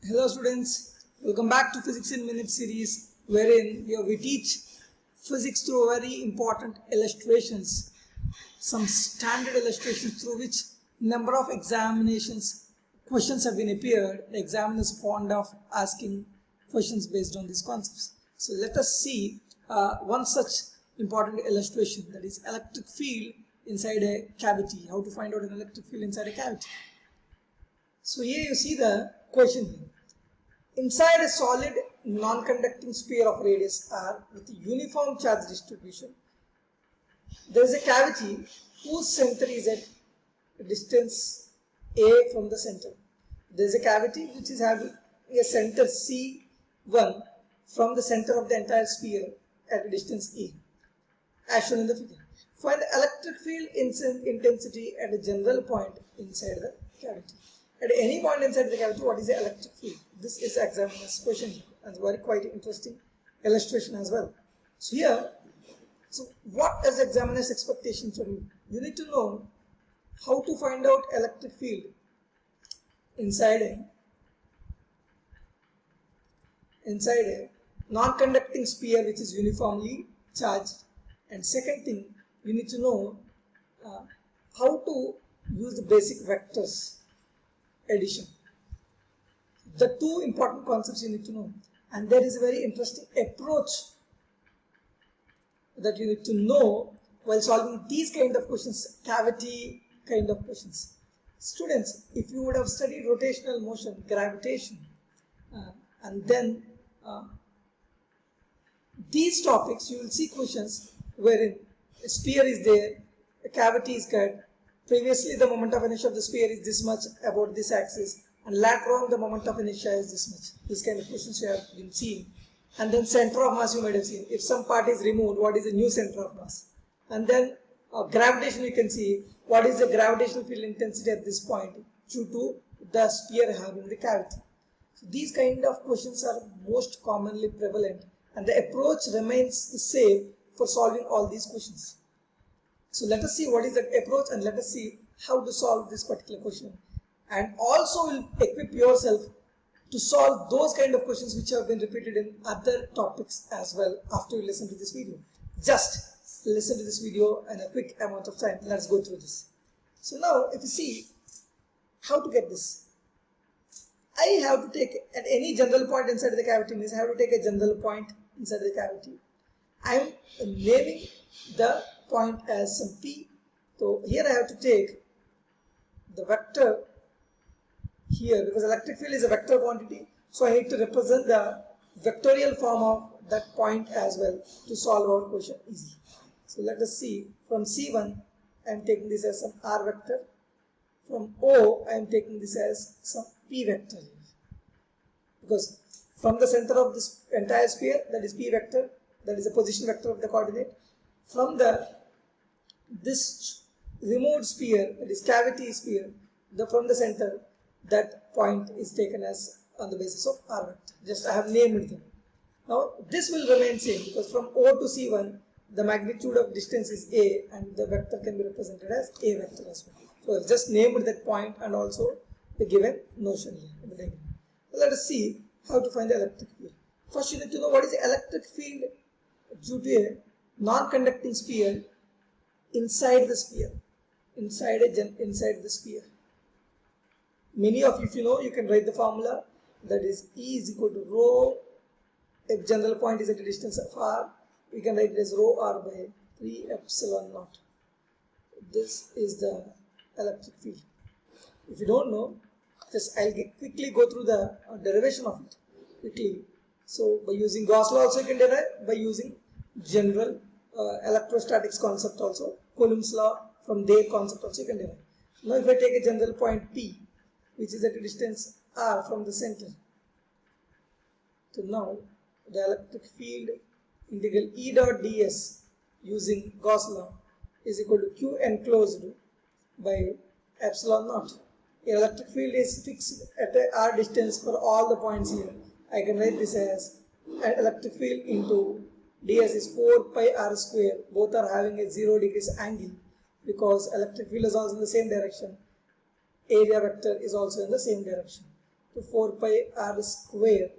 Hello students, welcome back to Physics in Minutes series wherein we teach physics through very important illustrations, some standard illustrations through which number of examinations questions have been appeared. The examiners are fond of asking questions based on these concepts. So let us see one such important illustration, that is electric field inside a cavity. How to find out an electric field inside a cavity. So here you see the question. Inside a solid non-conducting sphere of radius r with uniform charge distribution, there is a cavity whose center is at a distance a from the center. There is a cavity which is having a center C1 from the center of the entire sphere at a distance a, as shown in the figure. Find the electric field intensity at a general point inside the cavity. At any point inside the cavity, what is the electric field? This is examiner's question here, and very quite interesting illustration as well. So here, what is the examiner's expectation from you? You need to know how to find out electric field inside a non-conducting sphere which is uniformly charged. And second thing, you need to know how to use the basic vectors addition. The two important concepts you need to know, and there is a very interesting approach that you need to know while solving these kind of questions, cavity kind of questions. Students, if you would have studied rotational motion, gravitation, and then these topics, you will see questions wherein a sphere is there, a cavity is cut. Previously, the moment of inertia of the sphere is this much about this axis, and later on the moment of inertia is this much. This kind of questions you have been seen. And then center of mass you might have seen. If some part is removed, what is the new center of mass? And then gravitation, you can see what is the gravitational field intensity at this point due to the sphere having the cavity. So these kind of questions are most commonly prevalent, and the approach remains the same for solving all these questions. So let us see what is that approach, and let us see how to solve this particular question. And also will equip yourself to solve those kind of questions which have been repeated in other topics as well after you listen to this video. Just listen to this video in a quick amount of time. Let's go through this. So now if you see how to get this, I have to take at any general point inside the cavity, means I have to take a general point inside the cavity. I am naming the point as some p. So here I have to take the vector here, because electric field is a vector quantity, so I need to represent the vectorial form of that point as well to solve our question easy. So let us see, from C1 I am taking this as some r vector, from O I am taking this as some p vector, because from the center of this entire sphere, that is p vector, that is the position vector of the coordinate. From this removed sphere, that is cavity sphere, from the center, that point is taken as on the basis of r vector. Just I have named them. Now this will remain same, because from O to C1 the magnitude of distance is a, and the vector can be represented as a vector as well. So I've just named that point and also the given notion here in the diagram. So let us see how to find the electric field. First you need to know what is the electric field due to a non-conducting sphere inside the sphere, inside the sphere. Many of you, if you know, you can write the formula, that is E is equal to rho. If general point is at a distance of r, we can write it as rho r by 3 epsilon naught. This is the electric field. If you don't know, just I'll quickly go through the derivation of it quickly. So by using Gauss law also you can derive, by using general electrostatics concept also, Coulomb's law, from their concept also you can derive. Now if I take a general point P, which is at a distance r from the center, so now the electric field integral E dot ds using Gauss law is equal to Q enclosed by epsilon naught. The electric field is fixed at a r distance for all the points here. I can write this as an electric field into ds is 4 pi r square. Both are having a 0 degrees angle, because electric field is also in the same direction. Area vector is also in the same direction. So 4 pi r square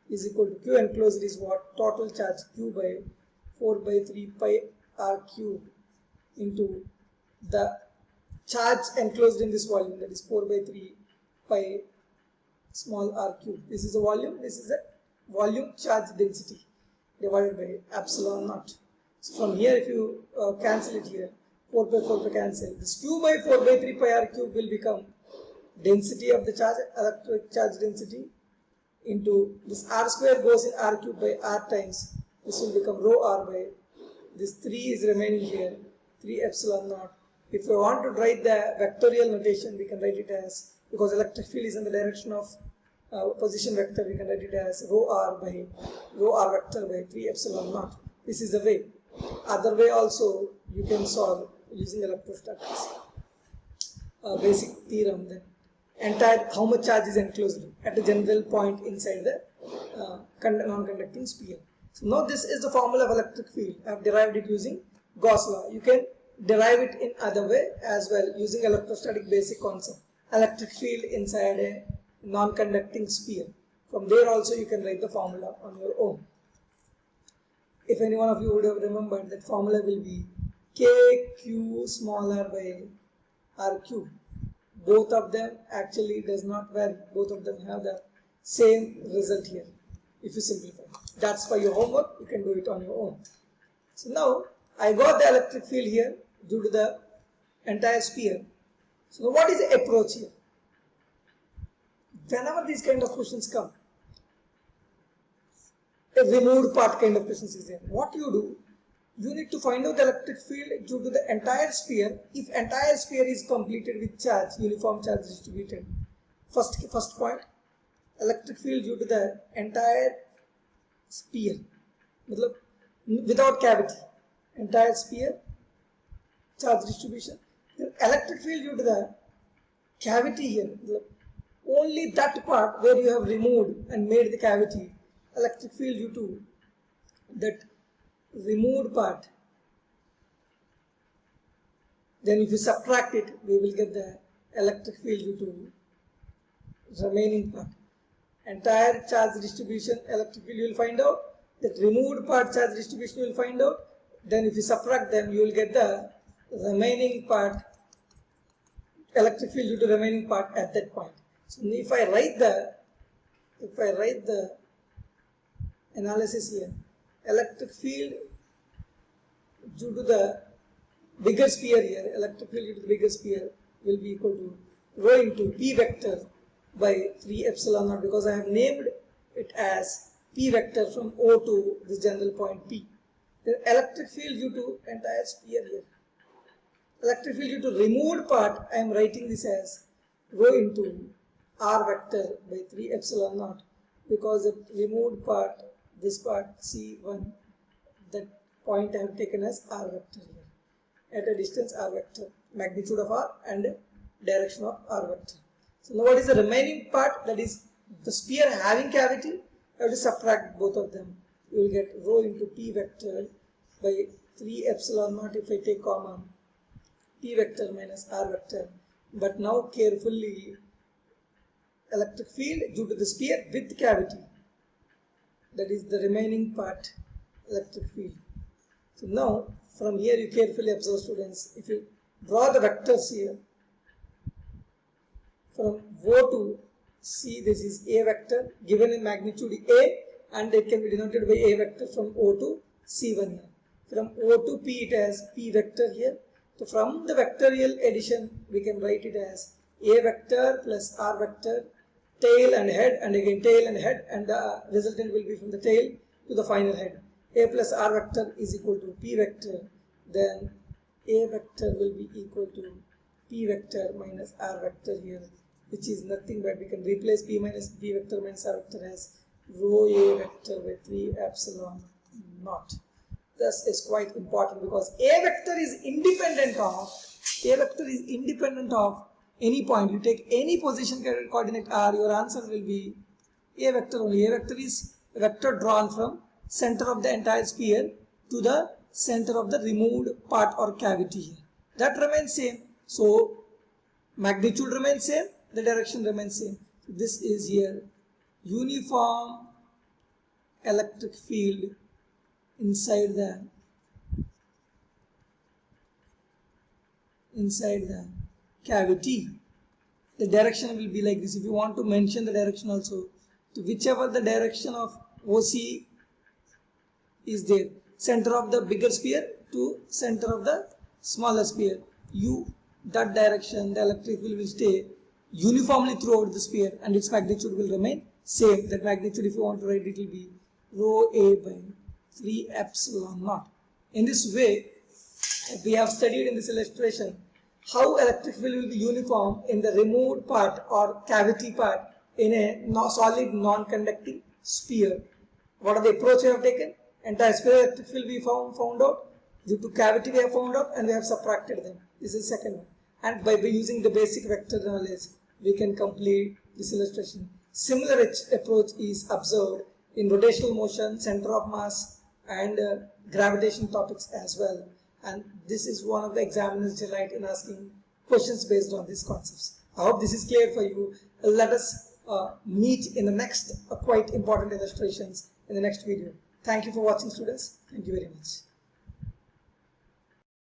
is equal to q enclosed is what? Total charge q by 4 by 3 pi r cube into the charge enclosed in this volume, that is 4 by 3 pi small r cube. This is a volume, this is a volume charge density divided by epsilon naught. So from here if you cancel it here, 4 by 4 by cancel, this q by 4 by 3 pi r cube will become density of the charge, electric charge density, into this r square goes in r cube by r times, this will become rho r by, this 3 is remaining here, 3 epsilon naught. If we want to write the vectorial notation, we can write it as, because electric field is in the direction of position vector, we can write it as rho r by rho r vector by 3 epsilon naught. This is the way. Other way also you can solve using electrostatics basic theorem, that entire how much charge is enclosed at a general point inside the non-conducting sphere. So now this is the formula of electric field. I have derived it using Gauss law. You can derive it in other way as well using electrostatic basic concept. Electric field inside a non-conducting sphere. From there also you can write the formula on your own. If any one of you would have remembered, that formula will be kq smaller by r cube. Both of them actually does not vary. Both of them have the same result here if you simplify. That's for your homework. You can do it on your own. So now I got the electric field here due to the entire sphere. So what is the approach here? Whenever these kind of questions come, a removed part kind of questions is there. What you do, you need to find out the electric field due to the entire sphere. If entire sphere is completed with charge, uniform charge distributed. First point, electric field due to the entire sphere, without cavity, entire sphere, charge distribution. The electric field due to the cavity here, only that part where you have removed and made the cavity, electric field due to that removed part. Then if you subtract it, we will get the electric field due to remaining part. Entire charge distribution, electric field you will find out. That removed part charge distribution you will find out. Then if you subtract them, you will get the remaining part, electric field due to remaining part at that point. So if I write the analysis here, electric field due to the bigger sphere here, electric field due to the bigger sphere will be equal to rho into p vector by 3 epsilon naught, because I have named it as p vector from O to this general point P. The electric field due to entire sphere here. Electric field due to removed part, I am writing this as rho into r vector by 3 epsilon naught, because the removed part, this part C1, that point I have taken as r vector here, at a distance r vector, magnitude of r and direction of r vector. So now what is the remaining part, that is the sphere having cavity? I have to subtract both of them. You will get rho into p vector by 3 epsilon naught if I take common, p vector minus r vector. But now carefully, electric field due to the sphere with cavity, that is the remaining part, electric field. So now from here you carefully observe, students, if you draw the vectors here, from O to C, this is A vector given in magnitude A, and it can be denoted by A vector from O to C1 here. From O to P it has P vector here. So from the vectorial addition we can write it as A vector plus R vector, tail and head, and again tail and head, and the resultant will be from the tail to the final head. A plus R vector is equal to P vector, then A vector will be equal to P vector minus R vector here, which is nothing but we can replace P vector minus R vector as rho A vector by 3 epsilon naught. This is quite important because A vector is independent of any point. You take any position coordinate r, your answer will be A vector only. A vector is a vector drawn from center of the entire sphere to the center of the removed part or cavity here. That remains same. So magnitude remains same, the direction remains same. This is here uniform electric field inside the cavity. The direction will be like this. If you want to mention the direction also, to whichever the direction of OC is there, center of the bigger sphere to center of the smaller sphere, that direction the electric field will stay uniformly throughout the sphere and its magnitude will remain same. That magnitude, if you want to write, it will be rho a by 3 epsilon naught. In this way, we have studied in this illustration how electric field will be uniform in the removed part or cavity part in a solid non-conducting sphere. What are the approach we have taken? Entire sphere electric field we found out. Due to cavity we have found out and we have subtracted them. This is the second one. And by using the basic vector knowledge, we can complete this illustration. Similar approach is observed in rotational motion, center of mass, and gravitation topics as well. And this is one of the examiners delight in asking questions based on these concepts. I hope this is clear for you. Let us meet in the next quite important illustrations in the next video. Thank you for watching, students. Thank you very much.